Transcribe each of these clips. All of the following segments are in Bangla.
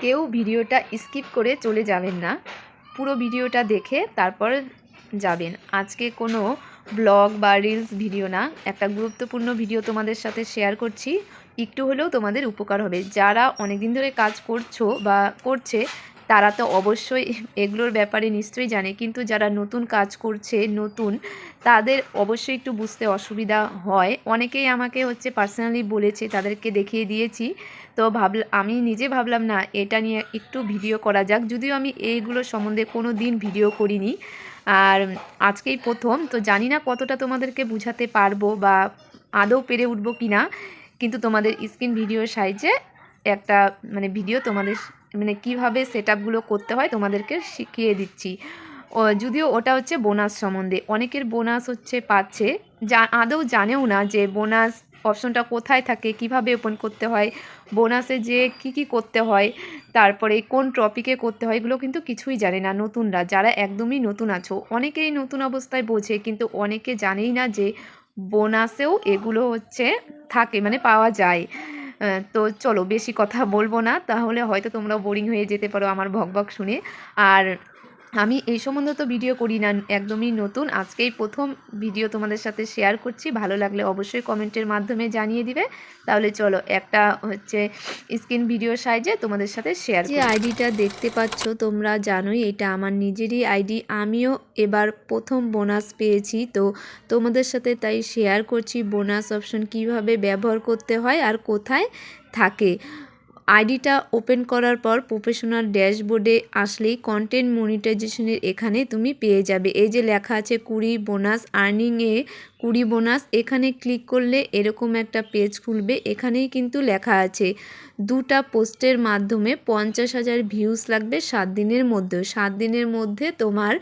কেউ ভিডিওটা স্কিপ করে চলে যাবেন না, পুরো ভিডিওটা দেখে তারপর যাবেন। আজকে কোনো ব্লগ বা রিলস ভিডিও না, একটা গুরুত্বপূর্ণ ভিডিও তোমাদের সাথে শেয়ার করছি। একটু হলেও তোমাদের উপকার হবে। যারা অনেক দিন ধরে কাজ করছো বা করছে তারা তো অবশ্যই এগুলোর ব্যাপারে নিশ্চয়ই জানে, কিন্তু যারা নতুন কাজ করছে নতুন, তাদের অবশ্যই একটু বুঝতে অসুবিধা হয়। অনেকেই আমাকে পার্সোনালি বলেছে, তাদেরকে দেখিয়ে দিয়েছি। তো আমি নিজে ভাবলাম না, এটা নিয়ে একটু ভিডিও করা যাক, যদিও আমি এইগুলো সম্বন্ধে কোনো দিন ভিডিও করিনি, আর আজকেই প্রথম। তো জানি না কতটা তোমাদেরকে বুঝাতে পারবো বা আদৌ পেরে উঠবো কি না, কিন্তু তোমাদের স্ক্রিন ভিডিওর সাহায্যে একটা ভিডিও তোমাদের কীভাবে সেট আপগুলো করতে হয় তোমাদেরকে শিখিয়ে দিচ্ছি। যদিও ওটা বোনাস সম্বন্ধে। অনেকের বোনাস পাচ্ছে, আদৌ জানেও না যে বোনাস অপশনটা কোথায় থাকে, কিভাবে ওপেন করতে হয়, বোনাসে যে কি করতে হয়, তারপরে কোন টপিকে করতে হয়, এগুলো কিন্তু কিছুই জানে না নতুনরা। যারা একদমই নতুন আছো, অনেকেই নতুন অবস্থায় বোঝে, কিন্তু অনেকে জানেই না যে বোনাসেও এগুলো থাকে, পাওয়া যায়। তো চলো বেশি কথা বলবো না, তাহলে হয়তো তোমরা বোরিং হয়ে যেতে পারো আমার ভকভক শুনে। আর আমি এই সম্বন্ধে তো ভিডিও করি না, একদমই নতুন, আজকেই প্রথম ভিডিও তোমাদের সাথে শেয়ার করছি। ভালো লাগলে অবশ্যই কমেন্টের মাধ্যমে জানিয়ে দিবে। তাহলে চলো একটা স্ক্রিন ভিডিওর সাহায্যে তোমাদের সাথে শেয়ার করি। যে আইডিটা দেখতে পাচ্ছ তোমরা জানোই এটা আমার নিজেরই আইডি। আমিও এবার প্রথম বোনাস পেয়েছি, তো তোমাদের সাথে তাই শেয়ার করছি বোনাস অপশন কিভাবে ব্যবহার করতে হয় আর কোথায় থাকে। আইডিটা ওপেন করার পর প্রফেশনাল ড্যাশবোর্ডে আসলেই কন্টেন্ট মনিটাইজেশনের এখানে তুমি পেয়ে যাবে। এই যে লেখা আছে 20 বোনাস, আর্নিংয়ে 20 বোনাস, এখানে ক্লিক করলে এরকম একটা পেজ খুলবে। এখানেই কিন্তু লেখা আছে 2টা পোস্টের মাধ্যমে 50,000 ভিউজ লাগবে 7 দিনের মধ্যে। 7 দিনের মধ্যে তোমার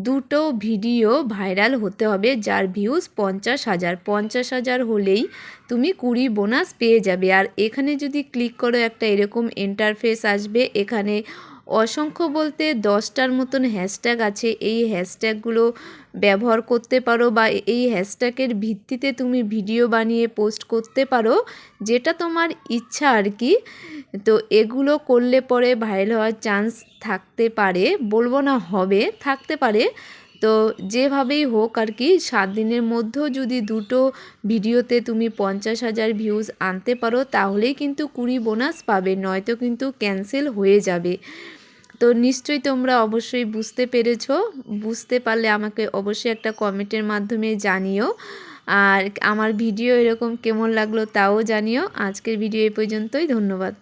2টো ভিডিও ভাইরাল হতে হবে, যার ভিউজ 50,000। 50,000 হলেই তুমি 20 বোনাস পেয়ে যাবে। আর এখানে যদি ক্লিক করো একটা এরকম ইন্টারফেস আসবে। এখানে অসংখ্য বলতে 10টার মতন হ্যাশট্যাগ আছে। এই হ্যাশট্যাগুলো ব্যবহার করতে পারো বা এই হ্যাশট্যাগের ভিত্তিতে তুমি ভিডিও বানিয়ে পোস্ট করতে পারো, যেটা তোমার ইচ্ছা আর কি। তো এগুলো করলে পরে ভাইরাল হওয়ার চান্স থাকতে পারে, বলবো না হবে, থাকতে পারে। তো যেভাবেই হোক আর কি, 7 দিনের মধ্যেও যদি 2টো ভিডিওতে তুমি 50,000 ভিউজ আনতে পারো, তাহলেই কিন্তু 20 বোনাস পাবে, নয়তো কিন্তু ক্যান্সেল হয়ে যাবে। তো নিশ্চয়ই তোমরা অবশ্যই বুঝতে পেরেছো। বুঝতে পারলে আমাকে অবশ্যই একটা কমেন্টের মাধ্যমে জানিও। আর আমার ভিডিও এরকম কেমন লাগলো তাও জানিও। আজকের ভিডিও এই পর্যন্তই, ধন্যবাদ।